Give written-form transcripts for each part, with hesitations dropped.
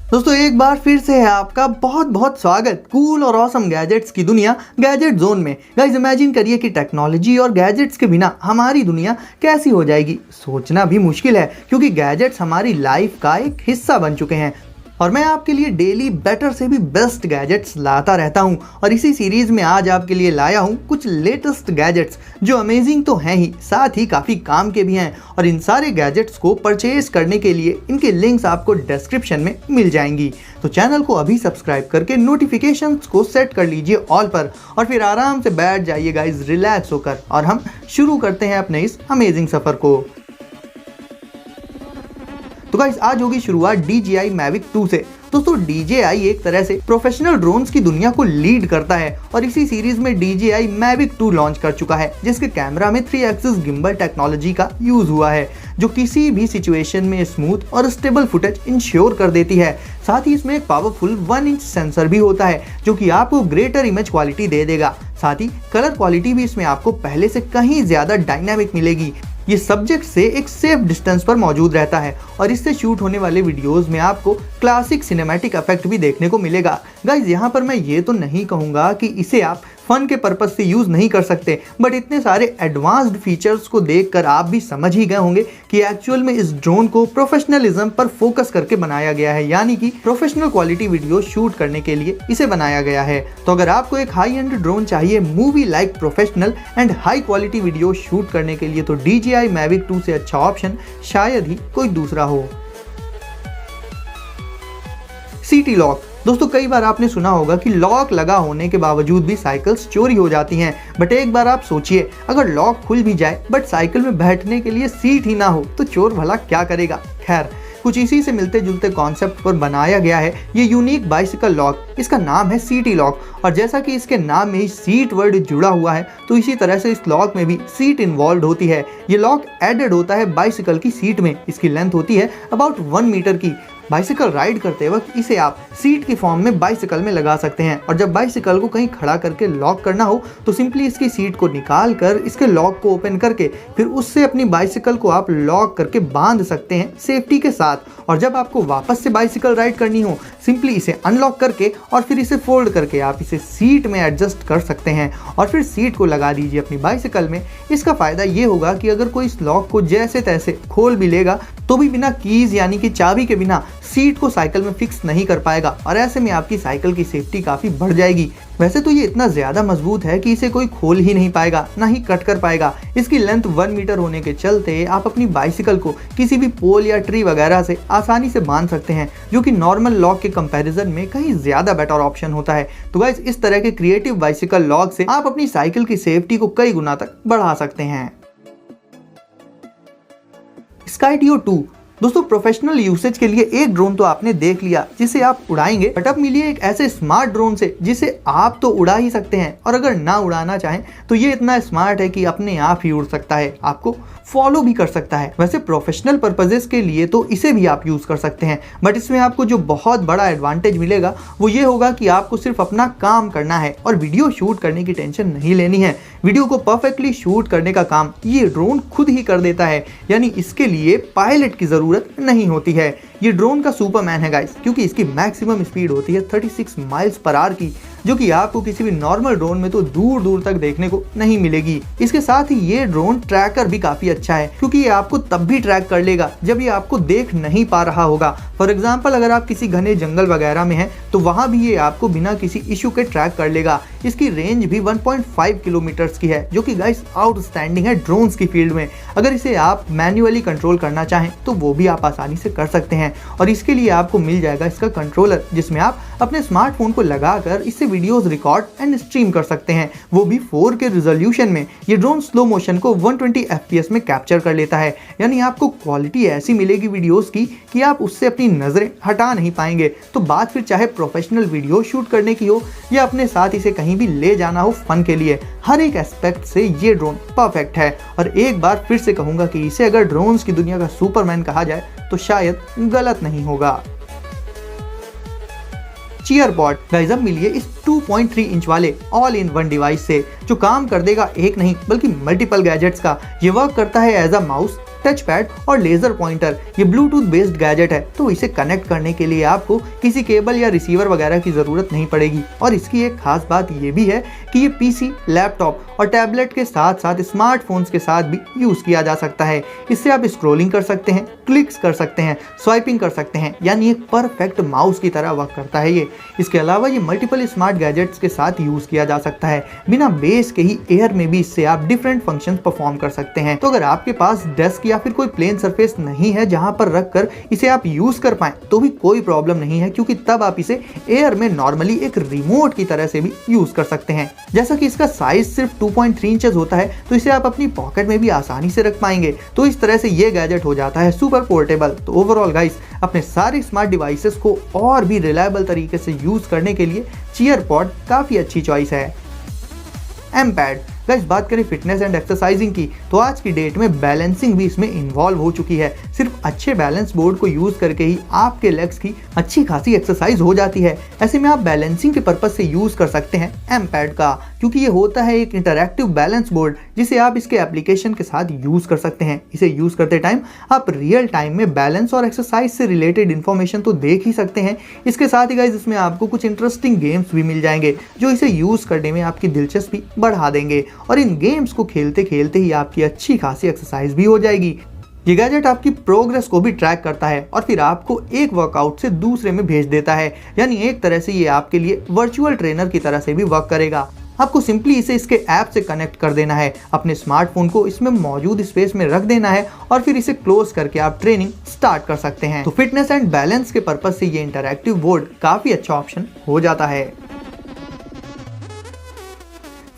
दोस्तों एक बार फिर से है आपका बहुत बहुत स्वागत कूल और ऑसम गैजेट्स की दुनिया गैजेट जोन में। गाइस इमेजिन करिए कि टेक्नोलॉजी और गैजेट्स के बिना हमारी दुनिया कैसी हो जाएगी। सोचना भी मुश्किल है क्योंकि गैजेट्स हमारी लाइफ का एक हिस्सा बन चुके हैं और मैं आपके लिए डेली बेटर से भी बेस्ट गैजेट्स लाता रहता हूं। और इसी सीरीज में आज आपके लिए लाया हूं कुछ लेटेस्ट गैजेट्स जो अमेजिंग तो हैं ही, साथ ही काफ़ी काम के भी हैं। और इन सारे गैजेट्स को परचेज करने के लिए इनके लिंक्स आपको डिस्क्रिप्शन में मिल जाएंगी। तो चैनल को अभी सब्सक्राइब करके नोटिफिकेशंस को सेट कर लीजिए ऑल पर और फिर आराम से बैठ जाइए गाइज रिलैक्स होकर और हम शुरू करते हैं अपने इस अमेजिंग सफ़र को। तो गाइस आज होगी शुरुआत DJI Mavic 2 से। दोस्तों DJI एक तरह से प्रोफेशनल ड्रोन्स की दुनिया को लीड करता है और इसी सीरीज में DJI Mavic 2 लॉन्च कर चुका है जिसके कैमरा में 3 एक्सिस गिम्बल टेक्नोलॉजी का यूज हुआ है जो किसी भी सिचुएशन में स्मूथ और स्टेबल फुटेज इंश्योर कर देती है। साथ ही इसमें एक पावरफुल 1 इंच सेंसर भी होता है जो कि आपको ग्रेटर इमेज क्वालिटी दे देगा। साथ ही कलर क्वालिटी भी इसमें आपको पहले से कहीं ज्यादा डायनामिक मिलेगी। ये सब्जेक्ट से एक सेफ डिस्टेंस पर मौजूद रहता है और इससे शूट होने वाले वीडियोस में आपको क्लासिक सिनेमैटिक इफेक्ट भी देखने को मिलेगा। गाइज यहाँ पर मैं ये तो नहीं कहूँगा कि इसे आप फन के पर्पज से यूज नहीं कर सकते, बट इतने सारे एडवांस्ड फीचर्स को देखकर आप भी समझ ही गए होंगे कि एक्चुअल में इस ड्रोन को प्रोफेशनलिज्म पर फोकस करके बनाया गया है, यानी कि प्रोफेशनल क्वालिटी वीडियो शूट करने के लिए इसे बनाया गया है। तो अगर आपको एक हाई एंड ड्रोन चाहिए movie like professional and high quality video shoot करने के लिए तो DJI Mavic 2 से अच्छा ऑप्शन शायद ही कोई दूसरा हो। सीटी लॉक। दोस्तों कई बार आपने सुना होगा कि लॉक लगा होने के बावजूद भी साइकिल्स चोरी हो जाती हैं, बट एक बार आप सोचिए अगर लॉक खुल भी जाए बट साइकिल में बैठने के लिए सीट ही ना हो तो चोर भला क्या करेगा। खैर कुछ इसी से मिलते जुलते कॉन्सेप्ट पर बनाया गया है ये यूनिक बाइसिकल लॉक। इसका नाम है सीटी लॉक और जैसा कि इसके नाम में ही सीट वर्ड जुड़ा हुआ है तो इसी तरह से इस लॉक में भी सीट इन्वॉल्व होती है। ये लॉक एडेड होता है बाइसिकल की सीट में। इसकी लेंथ होती है अबाउट 1 मीटर की। बाइसिकल राइड करते वक्त इसे आप सीट की फॉर्म में बाइसिकल में लगा सकते हैं और जब बाइसिकल को कहीं खड़ा करके लॉक करना हो तो सिंपली इसकी सीट को निकाल कर इसके लॉक को ओपन करके फिर उससे अपनी बाइसिकल को आप लॉक करके बांध सकते हैं सेफ्टी के साथ। और जब आपको वापस से बाइसिकल राइड करनी हो सिंपली इसे अनलॉक करके और फिर इसे फोल्ड करके आप इसे सीट में एडजस्ट कर सकते हैं और फिर सीट को लगा दीजिए अपनी बाइसिकल में। इसका फायदा ये होगा कि अगर कोई इस लॉक को जैसे तैसे खोल भी लेगा तो भी बिना कीज यानी कि चाबी के बिना सीट को साइकिल में फिक्स नहीं कर पाएगा और ऐसे में आपकी साइकिल की सेफ्टी काफ़ी बढ़ जाएगी। वैसे तो ये इतना ज़्यादा मजबूत है कि इसे कोई खोल ही नहीं पाएगा ना ही कट कर पाएगा। इसकी लेंथ 1 मीटर होने के चलते आप अपनी बाइसिकल को किसी भी पोल या ट्री वगैरह से आसानी से बांध सकते हैं जो कि नॉर्मल लॉक के कंपैरिजन में कहीं ज़्यादा बेटर ऑप्शन होता है। तो गाइस इस तरह के क्रिएटिव बाइसिकल लॉक से आप अपनी साइकिल की सेफ्टी को कई गुना तक बढ़ा सकते हैं। Skydio 2। दोस्तों प्रोफेशनल यूसेज के लिए एक ड्रोन तो आपने देख लिया जिसे आप उड़ाएंगे, बट अब मिलिए एक ऐसे स्मार्ट ड्रोन से जिसे आप तो उड़ा ही सकते हैं और अगर ना उड़ाना चाहें तो ये इतना स्मार्ट है कि अपने आप ही उड़ सकता है, आपको फॉलो भी कर सकता है। वैसे प्रोफेशनल पर्पजेस के लिए तो इसे भी आप यूज़ कर सकते हैं, बट इसमें आपको जो बहुत बड़ा एडवांटेज मिलेगा वो ये होगा कि आपको सिर्फ अपना काम करना है और वीडियो शूट करने की टेंशन नहीं लेनी है। वीडियो को परफेक्टली शूट करने का काम ये ड्रोन खुद ही कर देता है, यानी इसके लिए पायलट की ज़रूरत नहीं होती है। ये ड्रोन का सुपरमैन है गाइस क्योंकि इसकी मैक्सिमम स्पीड होती है 36 माइल्स पर आवर की जो कि आपको किसी भी नॉर्मल ड्रोन में तो दूर दूर तक देखने को नहीं मिलेगी। इसके साथ ही ये ड्रोन ट्रैकर भी काफ़ी अच्छा है क्योंकि ये आपको तब भी ट्रैक कर लेगा जब ये आपको देख नहीं पा रहा होगा। फॉर एग्जाम्पल अगर आप किसी घने जंगल वगैरह में हैं तो वहाँ भी ये आपको बिना किसी इशू के ट्रैक कर लेगा। इसकी रेंज भी 1.5 किलोमीटर्स की है जो कि गाइस आउटस्टैंडिंग है ड्रोन्स की फील्ड में। अगर इसे आप मैन्युअली कंट्रोल करना चाहें तो वो भी आप आसानी से कर सकते हैं और इसके लिए आपको मिल जाएगा इसका कंट्रोलर जिसमें आप अपने स्मार्टफोन को लगाकर इससे वीडियोस रिकॉर्ड एंड स्ट्रीम कर सकते हैं, वो भी 4K रिजोल्यूशन में। ये ड्रोन स्लो मोशन को 120 FPS में कैप्चर कर लेता है, यानी आपको क्वालिटी ऐसी मिलेगी वीडियोस की कि आप उससे अपनी नज़रें हटा नहीं पाएंगे। तो बात फिर चाहे प्रोफेशनल वीडियो शूट करने की हो या अपने साथ इसे कहीं भी ले जाना हो फन के लिए, हर एक एस्पेक्ट से ये ड्रोन परफेक्ट है। और एक बार फिर से कहूँगा कि इसे अगर ड्रोन्स की दुनिया का सुपरमैन कहा जाए तो शायद गलत नहीं होगा। चीयरपॉड गाइस अब मिलिए इस 2.3 इंच वाले ऑल इन वन डिवाइस से जो काम कर देगा एक नहीं बल्कि मल्टीपल गैजेट्स का। ये वर्क करता है as a mouse, touch pad और लेजर पॉइंटर। ये ब्लूटूथ बेस्ड गैजेट है, तो इसे कनेक्ट करने के लिए आपको किसी केबल या रिसीवर वगैरह की जरूरत नहीं पड़ेगी। और इसकी एक खास बात ये भी है कि ये पीसी, लैपटॉप और टैबलेट के साथ साथ स्मार्टफोन्स के साथ भी यूज किया जा सकता है। इससे आप स्क्रॉलिंग कर सकते हैं, क्लिक्स कर सकते हैं, स्वाइपिंग कर सकते हैं, यानी एक परफेक्ट माउस की तरह वर्क करता है ये। इसके अलावा ये मल्टीपल स्मार्ट गैजेट्स के साथ यूज किया जा सकता है। बिना बेस के ही एयर में भी इससे आप डिफरेंट फंक्शंस परफॉर्म कर सकते हैं। तो अगर आपके पास डेस्क या फिर कोई प्लेन सरफेस नहीं है जहां पर रखकर इसे आप यूज कर पाए तो भी कोई प्रॉब्लम नहीं है, क्योंकि तब आप इसे एयर में नॉर्मली एक रिमोट की तरह से भी यूज कर सकते हैं। जैसा कि इसका साइज सिर्फ 2.3 इंचेस होता है, तो इसे आप अपनी पॉकेट में भी आसानी से रख पाएंगे। तो इस तरह से ये गैजेट हो जाता है सुपर पोर्टेबल। तो ओवरऑल गाइस, अपने सारे स्मार्ट डिवाइसेस को और भी रिलायबल तरीके से यूज करने के लिए चीयरपॉड काफी अच्छी चॉइस है। M pad. गाइस, बात करें फिटनेस एंड एक्सरसाइजिंग की, तो आज की डेट में बैलेंसिंग भी इसमें इन्वॉल्व हो चुकी है। सिर्फ अच्छे बैलेंस बोर्ड को यूज करके ही आपके लेग्स की अच्छी खासी एक्सरसाइज हो जाती है। ऐसे में आप बैलेंसिंग के पर्पज से यूज कर सकते हैं एम पैड का, क्योंकि ये होता है एक इंटरैक्टिव बैलेंस बोर्ड जिसे आप इसके एप्लीकेशन के साथ यूज कर सकते हैं। इसे यूज करते टाइम आप रियल टाइम में बैलेंस और एक्सरसाइज से रिलेटेड इन्फॉर्मेशन तो देख ही सकते हैं। इसके साथ ही गाइस, इसमें आपको कुछ इंटरेस्टिंग गेम्स भी मिल जाएंगे जो इसे यूज करने में आपकी दिलचस्पी बढ़ा देंगे, और इन गेम्स को खेलते खेलते ही आपकी अच्छी खासी एक्सरसाइज भी हो जाएगी। ये गैजेट आपकी प्रोग्रेस को भी ट्रैक करता है और फिर आपको एक वर्कआउट से दूसरे में भेज देता है, यानी एक तरह से ये आपके लिए वर्चुअल ट्रेनर की तरह से भी वर्क करेगा। आपको सिंपली इसे इसके ऐप से कनेक्ट कर देना है, अपने स्मार्टफोन को इसमें मौजूद स्पेस में रख देना है और फिर इसे क्लोज करके आप ट्रेनिंग स्टार्ट कर सकते हैं। तो फिटनेस एंड बैलेंस के पर्पज से ये इंटरैक्टिव बोर्ड काफी अच्छा ऑप्शन हो जाता है।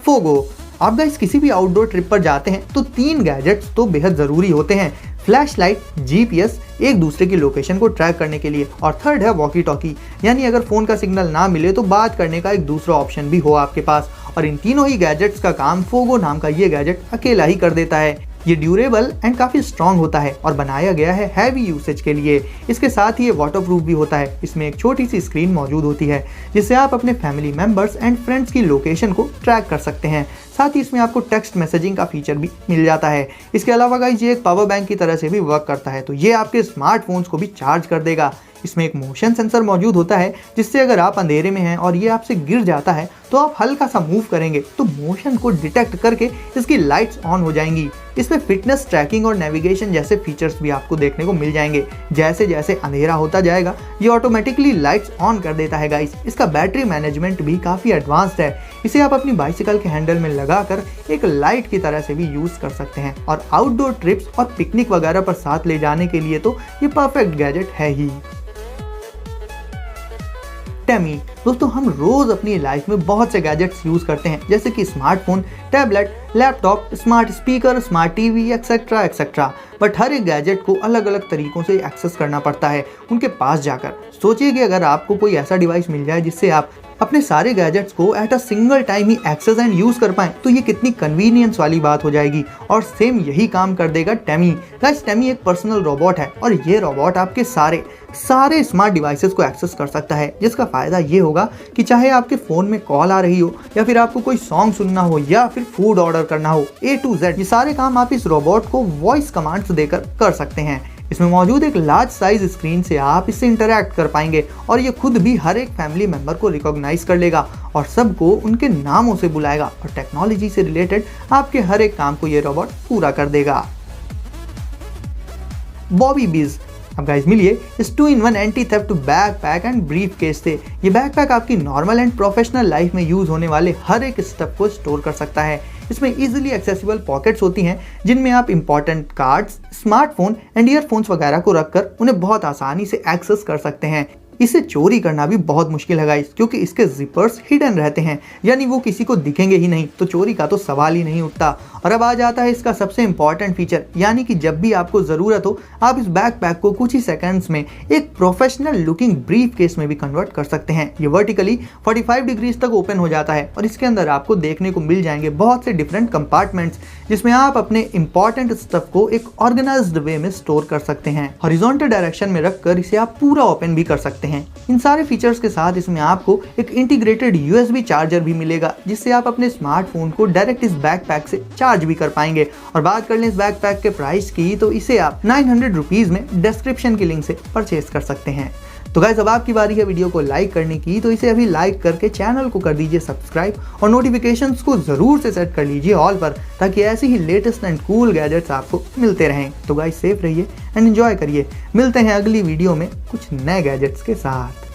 फोगो। आप गाइस किसी भी आउटडोर ट्रिप पर जाते हैं तो 3 गैजेट्स तो बेहद जरूरी होते हैं। फ्लैशलाइट, जीपीएस एक दूसरे की लोकेशन को ट्रैक करने के लिए, और थर्ड है वॉकी टॉकी, यानी अगर फोन का सिग्नल ना मिले तो बात करने का एक दूसरा ऑप्शन भी हो आपके पास। और इन तीनों ही गैजेट्स का काम फोगो नाम का ये गैजेट अकेला ही कर देता है। ये ड्यूरेबल एंड काफ़ी स्ट्रॉन्ग होता है और बनाया गया है हैवी यूसेज के लिए। इसके साथ ही ये वाटरप्रूफ भी होता है। इसमें एक छोटी सी स्क्रीन मौजूद होती है जिससे आप अपने फैमिली मेंबर्स एंड फ्रेंड्स की लोकेशन को ट्रैक कर सकते हैं। साथ ही इसमें आपको टेक्स्ट मैसेजिंग का फीचर भी मिल जाता है। इसके अलावा गाइस, ये एक पावर बैंक की तरह से भी वर्क करता है, तो ये आपके स्मार्टफोन्स को भी चार्ज कर देगा। इसमें एक मोशन सेंसर मौजूद होता है जिससे अगर आप अंधेरे में हैं और ये आपसे गिर जाता है तो आप हल्का सा मूव करेंगे तो मोशन को डिटेक्ट करके इसकी लाइट्स ऑन हो जाएंगी। इसमें फिटनेस ट्रैकिंग और नेविगेशन जैसे फीचर्स भी आपको देखने को मिल जाएंगे। जैसे जैसे अंधेरा होता जाएगा ये ऑटोमेटिकली लाइट्स ऑन कर देता है गाइस। इसका बैटरी मैनेजमेंट भी काफ़ी एडवांस्ड है। इसे आप अपनी बाइसिकल के हैंडल में लगाकर एक लाइट की तरह से भी यूज़ कर सकते हैं, और आउटडोर ट्रिप्स और पिकनिक वगैरह पर साथ ले जाने के लिए तो ये परफेक्ट गैजेट है ही। टेमी। दोस्तों, हम रोज अपनी लाइफ में बहुत से गैजेट्स यूज करते हैं, जैसे कि smartphone, tablet, laptop, smart speaker, smart TV etcetera etcetera. But हर एक गैजेट को अलग अलग तरीकों से एक्सेस करना पड़ता है उनके पास जाकर। सोचिए कि अगर आपको कोई ऐसा डिवाइस मिल जाए जिससे आप अपने सारे गैजेट्स को एट अ सिंगल टाइम ही एक्सेस एंड यूज कर पाएं, तो ये कितनी कन्वीनियंस वाली बात हो जाएगी। और सेम यही काम कर देगा टेमी। गाइस, टेमी एक पर्सनल रोबोट है और ये रोबोट आपके सारे स्मार्ट डिवाइसेस को एक्सेस कर सकता है, जिसका फायदा ये होगा कि चाहे आपके फोन में कॉल आ रही हो या फिर आपको कोई सॉन्ग सुनना हो या फिर फूड ऑर्डर करना हो, A to Z ये सारे काम आप इस रोबोट को वॉइस कमांड्स देकर कर सकते हैं। इसमें मौजूद एक लार्ज साइज स्क्रीन से आप इससे इंटरैक्ट कर पाएंगे और ये खुद भी हर एक फैमिली मेंबर को रिकॉग्नाइज कर लेगा और सबको उनके नामों से बुलाएगा, और टेक्नोलॉजी से रिलेटेड आपके हर एक काम को ये रोबोट पूरा कर देगा। बॉबी बिज। अब गाइस मिलिए इस 2-in-1 anti theft backpack and brief case से। ये बैकपैक आपकी नॉर्मल एंड प्रोफेशनल लाइफ में यूज होने वाले हर एक स्टेप को स्टोर कर सकता है। इसमें इजीली एक्सेसिबल पॉकेट्स होती हैं जिनमें आप important cards, smartphone and earphones वगैरह को रखकर उन्हें बहुत आसानी से एक्सेस कर सकते हैं। इसे चोरी करना भी बहुत मुश्किल है गाइस, क्योंकि इसके जिपर्स हिडन रहते हैं, यानी वो किसी को दिखेंगे ही नहीं, तो चोरी का तो सवाल ही नहीं उठता। और अब आ जाता है इसका सबसे इंपॉर्टेंट फीचर, यानी कि जब भी आपको ज़रूरत हो आप इस बैकपैक को कुछ ही सेकंड्स में एक प्रोफेशनल लुकिंग ब्रीफ केस में भी कन्वर्ट कर सकते हैं। ये वर्टिकली 45 डिग्रीज तक ओपन हो जाता है और इसके अंदर आपको देखने को मिल जाएंगे बहुत से डिफरेंट कंपार्टमेंट्स, जिसमें आप अपने इंपॉर्टेंट स्टफ को एक ऑर्गेनाइज्ड वे में स्टोर कर सकते हैं। हॉरिजॉन्टल डायरेक्शन में रखकर इसे आप पूरा ओपन भी कर सकते हैं। हैं। इन सारे फीचर्स के साथ इसमें आपको एक इंटीग्रेटेड USB चार्जर भी मिलेगा, जिससे आप अपने स्मार्टफोन को डायरेक्ट इस बैकपैक से चार्ज भी कर पाएंगे। और बात कर लें इस बैकपैक के प्राइस की, तो इसे आप 900 रुपीज़ में डिस्क्रिप्शन की लिंक से परचेज कर सकते हैं। तो गाइस अब आपकी बारी है वीडियो को लाइक करने की, तो इसे अभी लाइक करके चैनल को कर दीजिए सब्सक्राइब और नोटिफिकेशंस को जरूर से सेट कर लीजिए ऑल पर, ताकि ऐसे ही लेटेस्ट एंड कूल गैजेट्स आपको मिलते रहें। तो गाइस सेफ रहिए एंड एंजॉय करिए। मिलते हैं अगली वीडियो में कुछ नए गैजेट्स के साथ।